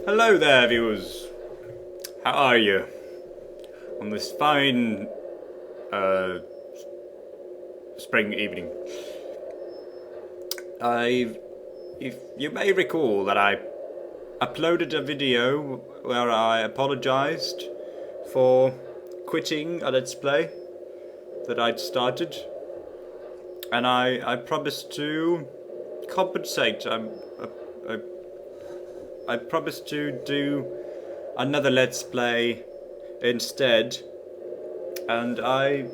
Hello there, viewers. How are you? On this fine spring evening. If you may recall that I uploaded a video where I apologized for quitting a Let's Play that I'd started, and I promised to compensate. I promised to do another Let's Play instead, and I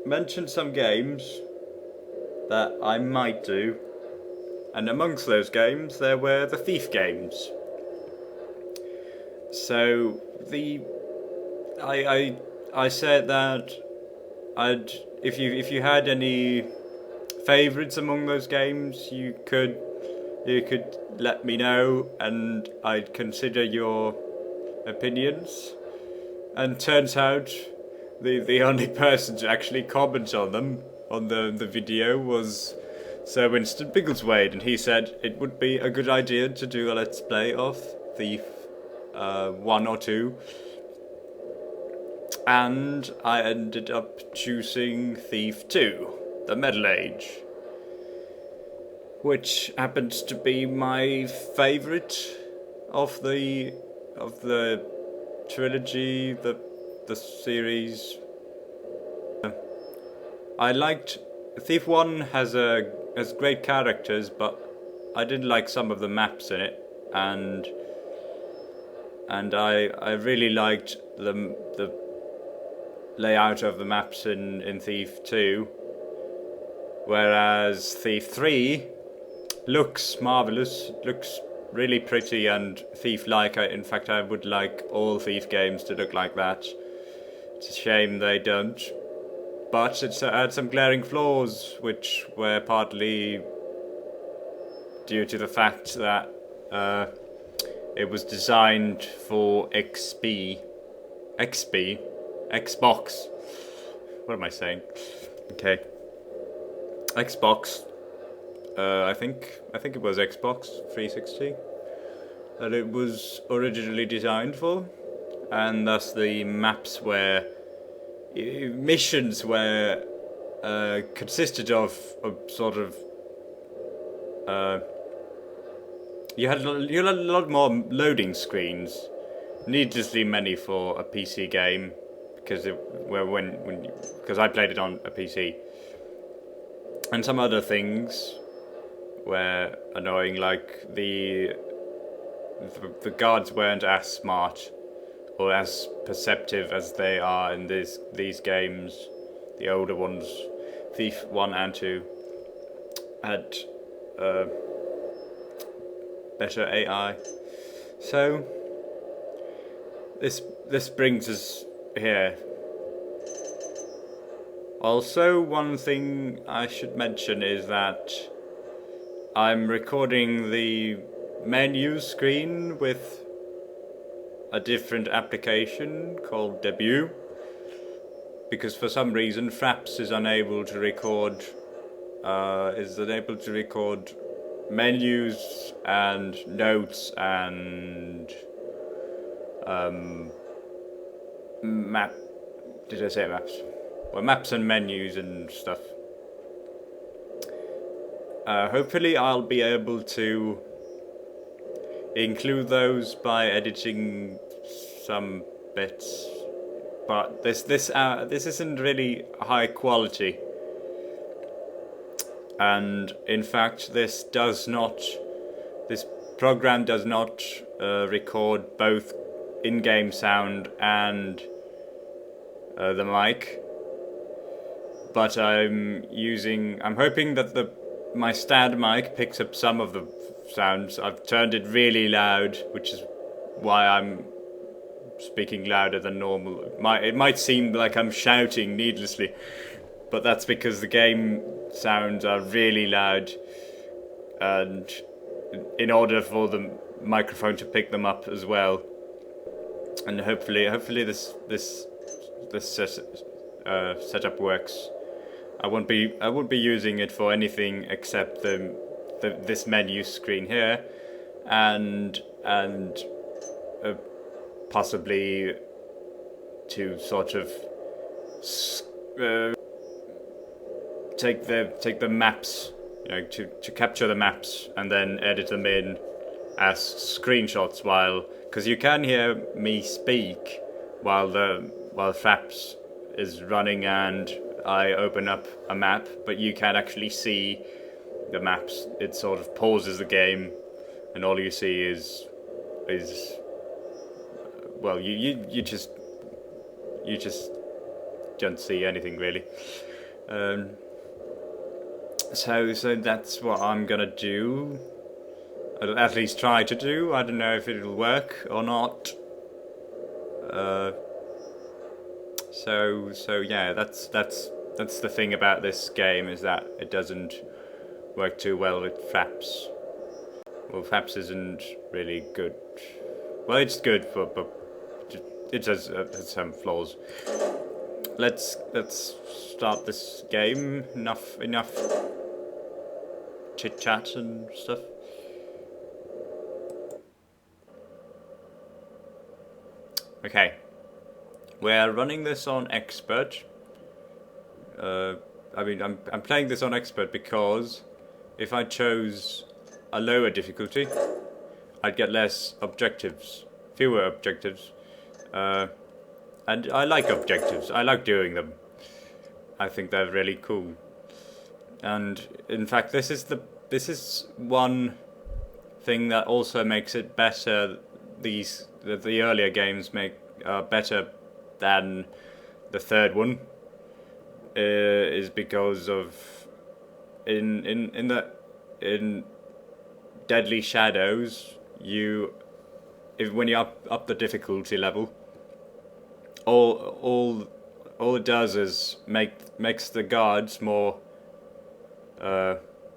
mentioned some games that I might do, and amongst those games there were the Thief games. So I said that if you had any favourites among those games, you could let me know, and I'd consider your opinions. And turns out the only person to actually comment on them on the video was Sir Winston Biggleswade, and he said it would be a good idea to do a Let's Play of Thief 1 or 2. And I ended up choosing Thief 2, the Metal Age, which happens to be my favourite of the trilogy, the series. I liked Thief 1 has great characters, but I didn't like some of the maps in it, and I really liked the layout of the maps in Thief 2, whereas Thief 3 looks marvellous, looks really pretty and Thief-like. In fact, I would like all Thief games to look like that. It's a shame they don't. But it had some glaring flaws, which were partly due to the fact that it was designed for Xbox. What am I saying? Okay. Xbox. I think it was Xbox 360 that it was originally designed for, and thus the missions were consisted of sort of you had a lot more loading screens, needlessly many for a PC game, because I played it on a PC, and some other things were annoying, like the guards weren't as smart or as perceptive as they are in these games. The older ones, Thief 1 and 2, had better AI. So this brings us here. Also, one thing I should mention is that I'm recording the menu screen with a different application called Debut, because for some reason Fraps is unable to record menus and notes and map. Did I say maps? Well, maps and menus and stuff. Hopefully I'll be able to include those by editing some bits, but this isn't really high quality, and in fact this program does not record both in-game sound and the mic, but I'm hoping that my stand mic picks up some of the sounds. I've turned it really loud, which is why I'm speaking louder than normal. It might seem like I'm shouting needlessly, but that's because the game sounds are really loud, and in order for the microphone to pick them up as well, and hopefully this setup works. I won't be using it for anything except this menu screen here, and possibly to sort of take the maps, to capture the maps and then edit them in as screenshots because you can hear me speak while Fraps is running and I open up a map, but you can actually see the maps. It sort of pauses the game, and all you see is well, you just don't see anything really. So that's what I'm gonna do. I'll at least try to do. I don't know if it'll work or not. So yeah, that's the thing about this game, is that it doesn't work too well with Fraps. Well, Fraps isn't really good. Well, it's good, but it has some flaws. Let's start this game. Enough chit chat and stuff. Okay, we're running this on expert. I'm playing this on expert because if I chose a lower difficulty, I'd get fewer objectives. And I like objectives. I like doing them. I think they're really cool. And in fact, this is one thing that also makes it better. The earlier games make better than the third one. Is because of in Deadly Shadows, when you up the difficulty level, all it does is makes the guards more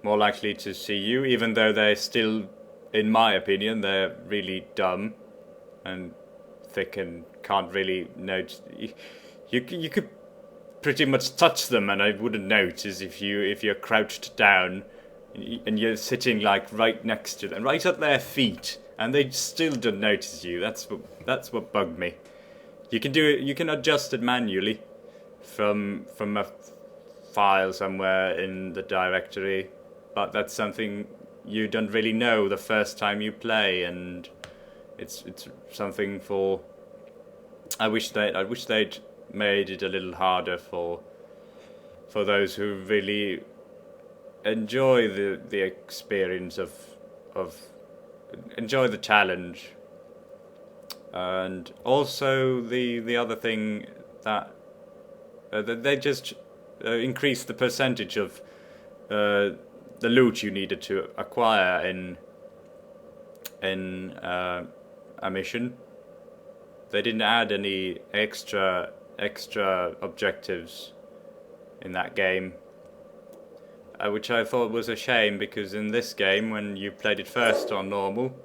likely to see you, even though they're still, in my opinion, they're really dumb and thick and can't really notice. You could pretty much touch them and I wouldn't notice if you're crouched down and you're sitting like right next to them, right at their feet, and they still don't notice you. That's what bugged me. You can do it. You can adjust it manually from a file somewhere in the directory, but that's something you don't really know the first time you play, and it's something for. I wish they'd made it a little harder for those who really enjoy the experience of enjoy the challenge. And also the other thing that they just increase the percentage of the loot you needed to acquire in a mission. They didn't add any extra objectives in that game, which I thought was a shame, because in this game, when you played it first on normal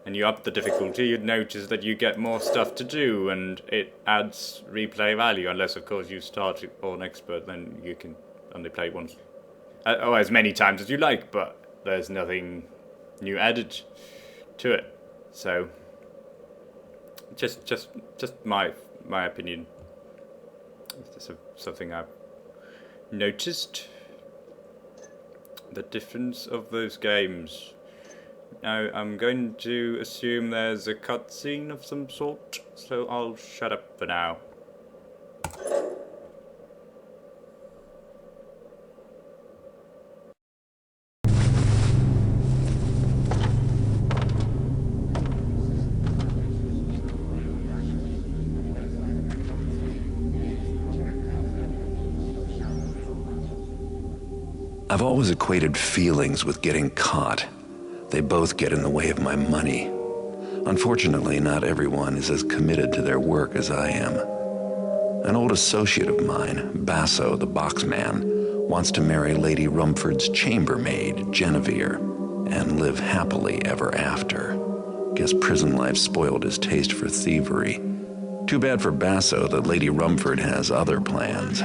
and you up the difficulty, you'd notice that you get more stuff to do and it adds replay value, unless of course you start on expert, then you can only play once or as many times as you like, but there's nothing new added to it. So just my opinion. It's something I've noticed, the difference of those games. Now I'm going to assume there's a cutscene of some sort, so I'll shut up for now. I've always equated feelings with getting caught. They both get in the way of my money. Unfortunately, not everyone is as committed to their work as I am. An old associate of mine, Basso the boxman, wants to marry Lady Rumford's chambermaid, Genevieve, and live happily ever after. Guess prison life spoiled his taste for thievery. Too bad for Basso that Lady Rumford has other plans.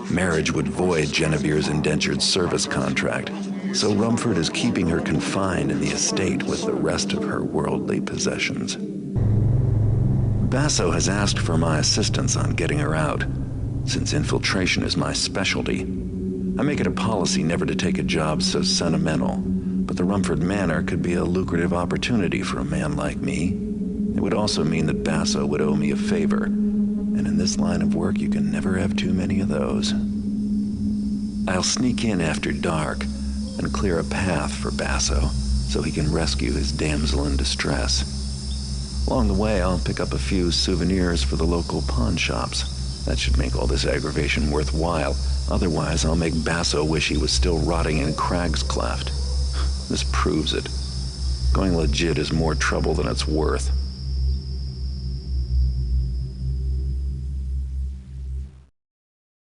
Marriage would void Genevieve's indentured service contract, so Rumford is keeping her confined in the estate with the rest of her worldly possessions. Basso has asked for my assistance on getting her out, since infiltration is my specialty. I make it a policy never to take a job so sentimental, but the Rumford Manor could be a lucrative opportunity for a man like me. It would also mean that Basso would owe me a favor, and in this line of work you can never have too many of those. I'll sneak in after dark and clear a path for Basso so he can rescue his damsel in distress. Along the way, I'll pick up a few souvenirs for the local pawn shops. That should make all this aggravation worthwhile. Otherwise, I'll make Basso wish he was still rotting in Crag's Cleft. This proves it. Going legit is more trouble than it's worth.